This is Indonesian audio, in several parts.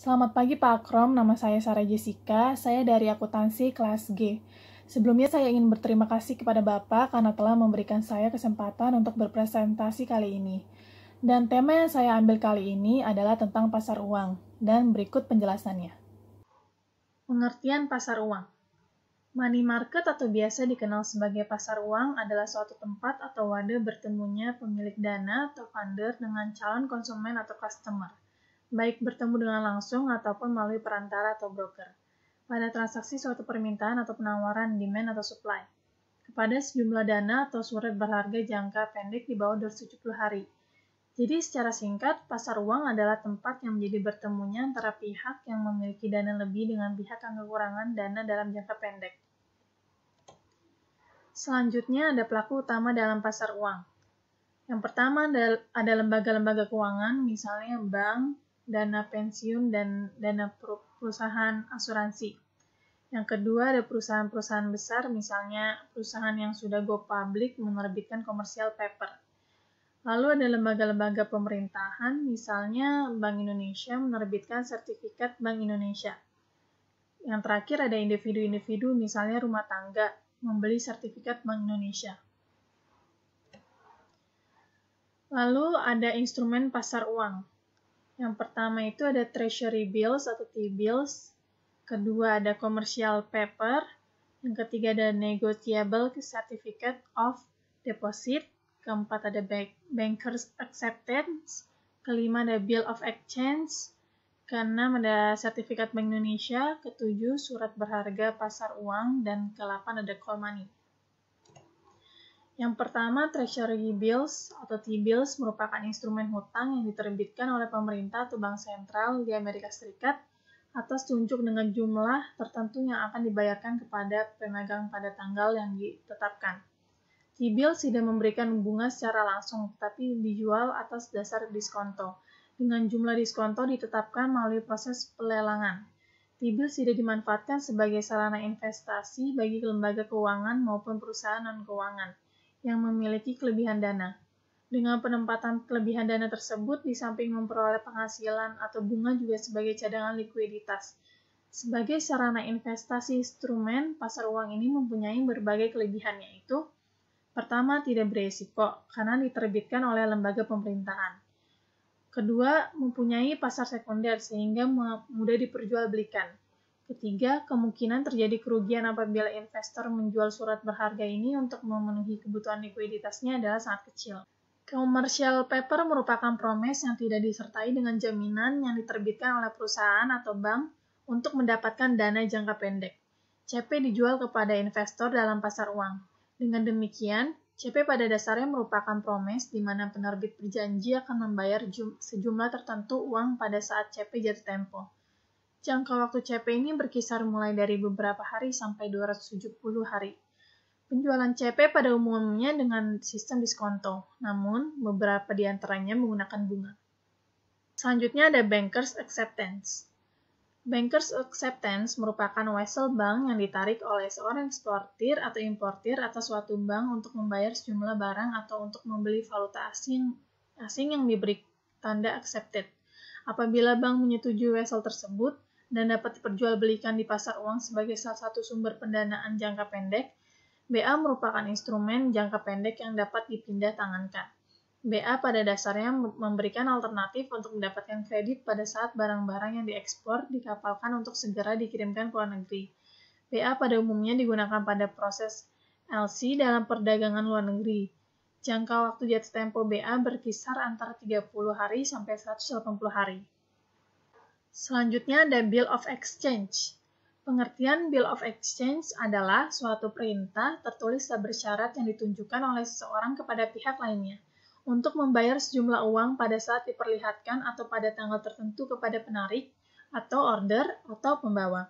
Selamat pagi Pak Akrom, nama saya Sarah Jessica, saya dari akuntansi kelas G. Sebelumnya saya ingin berterima kasih kepada Bapak karena telah memberikan saya kesempatan untuk berpresentasi kali ini. Dan tema yang saya ambil kali ini adalah tentang pasar uang, dan berikut penjelasannya. Pengertian pasar uang. Money market atau biasa dikenal sebagai pasar uang adalah suatu tempat atau wadah bertemunya pemilik dana atau funder dengan calon konsumen atau customer, baik bertemu dengan langsung ataupun melalui perantara atau broker, pada transaksi suatu permintaan atau penawaran demand atau supply, kepada sejumlah dana atau surat berharga jangka pendek di bawah 270 hari. Jadi secara singkat, pasar uang adalah tempat yang menjadi bertemunya antara pihak yang memiliki dana lebih dengan pihak yang kekurangan dana dalam jangka pendek. Selanjutnya ada pelaku utama dalam pasar uang. Yang pertama ada lembaga-lembaga keuangan, misalnya bank, dana pensiun, dan dana perusahaan asuransi. Yang kedua ada perusahaan-perusahaan besar, misalnya perusahaan yang sudah go public menerbitkan commercial paper. Lalu ada lembaga-lembaga pemerintahan, misalnya Bank Indonesia menerbitkan sertifikat Bank Indonesia. Yang terakhir ada individu-individu, misalnya rumah tangga, membeli sertifikat Bank Indonesia. Lalu ada instrumen pasar uang. Yang pertama itu ada treasury bills atau T-bills. Kedua ada commercial paper. Yang ketiga ada negotiable certificate of deposit. Keempat ada bankers acceptance. Kelima ada bill of exchange. Keenam ada sertifikat Bank Indonesia. Ketujuh surat berharga pasar uang. Dan ke-8 ada call money. Yang pertama, treasury bills atau T-bills merupakan instrumen hutang yang diterbitkan oleh pemerintah atau bank sentral di Amerika Serikat atas tunjuk dengan jumlah tertentu yang akan dibayarkan kepada pemegang pada tanggal yang ditetapkan. T-bills tidak memberikan bunga secara langsung, tetapi dijual atas dasar diskonto. Dengan jumlah diskonto ditetapkan melalui proses pelelangan. T-bills tidak dimanfaatkan sebagai sarana investasi bagi lembaga keuangan maupun perusahaan non-keuangan yang memiliki kelebihan dana. Dengan penempatan kelebihan dana tersebut, di samping memperoleh penghasilan atau bunga juga sebagai cadangan likuiditas. Sebagai sarana investasi instrumen, pasar uang ini mempunyai berbagai kelebihan, yaitu pertama, tidak beresiko, karena diterbitkan oleh lembaga pemerintahan. Kedua, mempunyai pasar sekunder, sehingga mudah diperjualbelikan. Ketiga, kemungkinan terjadi kerugian apabila investor menjual surat berharga ini untuk memenuhi kebutuhan likuiditasnya adalah sangat kecil. Commercial paper merupakan promes yang tidak disertai dengan jaminan yang diterbitkan oleh perusahaan atau bank untuk mendapatkan dana jangka pendek. CP dijual kepada investor dalam pasar uang. Dengan demikian, CP pada dasarnya merupakan promes di mana penerbit berjanji akan membayar sejumlah tertentu uang pada saat CP jatuh tempo. Jangka waktu CP ini berkisar mulai dari beberapa hari sampai 270 hari. Penjualan CP pada umumnya dengan sistem diskonto, namun beberapa di antaranya menggunakan bunga. Selanjutnya ada bankers acceptance. Bankers acceptance merupakan wesel bank yang ditarik oleh seorang eksportir atau importir atas suatu bank untuk membayar sejumlah barang atau untuk membeli valuta asing yang diberi tanda accepted. Apabila bank menyetujui wesel tersebut dan dapat diperjualbelikan di pasar uang sebagai salah satu sumber pendanaan jangka pendek, BA merupakan instrumen jangka pendek yang dapat dipindah tangankan. BA pada dasarnya memberikan alternatif untuk mendapatkan kredit pada saat barang-barang yang diekspor dikapalkan untuk segera dikirimkan ke luar negeri. BA pada umumnya digunakan pada proses LC dalam perdagangan luar negeri. Jangka waktu jatuh tempo BA berkisar antara 30 hari sampai 180 hari. Selanjutnya ada Bill of Exchange. Pengertian Bill of Exchange adalah suatu perintah tertulis tak bersyarat yang ditunjukkan oleh seseorang kepada pihak lainnya untuk membayar sejumlah uang pada saat diperlihatkan atau pada tanggal tertentu kepada penarik atau order atau pembawa.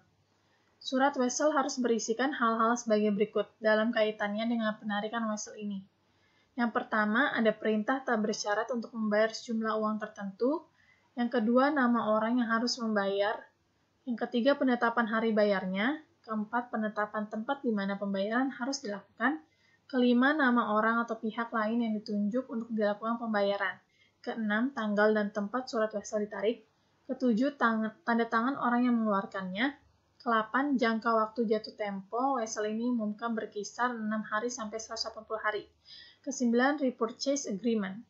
Surat wesel harus berisikan hal-hal sebagai berikut dalam kaitannya dengan penarikan wesel ini. Yang pertama, ada perintah tak bersyarat untuk membayar sejumlah uang tertentu. Yang kedua, nama orang yang harus membayar. Yang ketiga, penetapan hari bayarnya. Keempat, penetapan tempat di mana pembayaran harus dilakukan. Kelima, nama orang atau pihak lain yang ditunjuk untuk dilakukan pembayaran. Keenam, tanggal dan tempat surat wesel ditarik. Ketujuh, tanda tangan orang yang mengeluarkannya. Ke-8, jangka waktu jatuh tempo. Wesel ini umumkan berkisar 6 hari sampai 180 hari. Ke-9, repurchase agreement.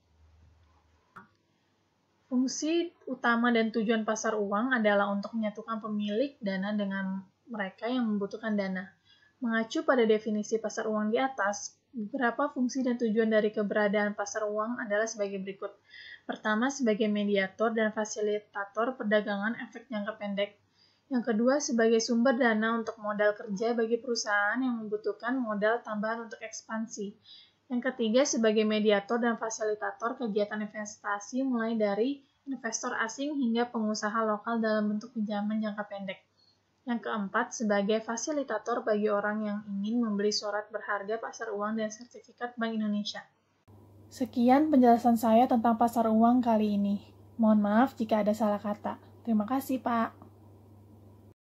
Fungsi utama dan tujuan pasar uang adalah untuk menyatukan pemilik dana dengan mereka yang membutuhkan dana. Mengacu pada definisi pasar uang di atas, beberapa fungsi dan tujuan dari keberadaan pasar uang adalah sebagai berikut. Pertama, sebagai mediator dan fasilitator perdagangan efek jangka pendek. Yang kedua, sebagai sumber dana untuk modal kerja bagi perusahaan yang membutuhkan modal tambahan untuk ekspansi. Yang ketiga, sebagai mediator dan fasilitator kegiatan investasi mulai dari investor asing hingga pengusaha lokal dalam bentuk pinjaman jangka pendek. Yang keempat, sebagai fasilitator bagi orang yang ingin membeli surat berharga pasar uang dan sertifikat Bank Indonesia. Sekian penjelasan saya tentang pasar uang kali ini. Mohon maaf jika ada salah kata. Terima kasih, Pak.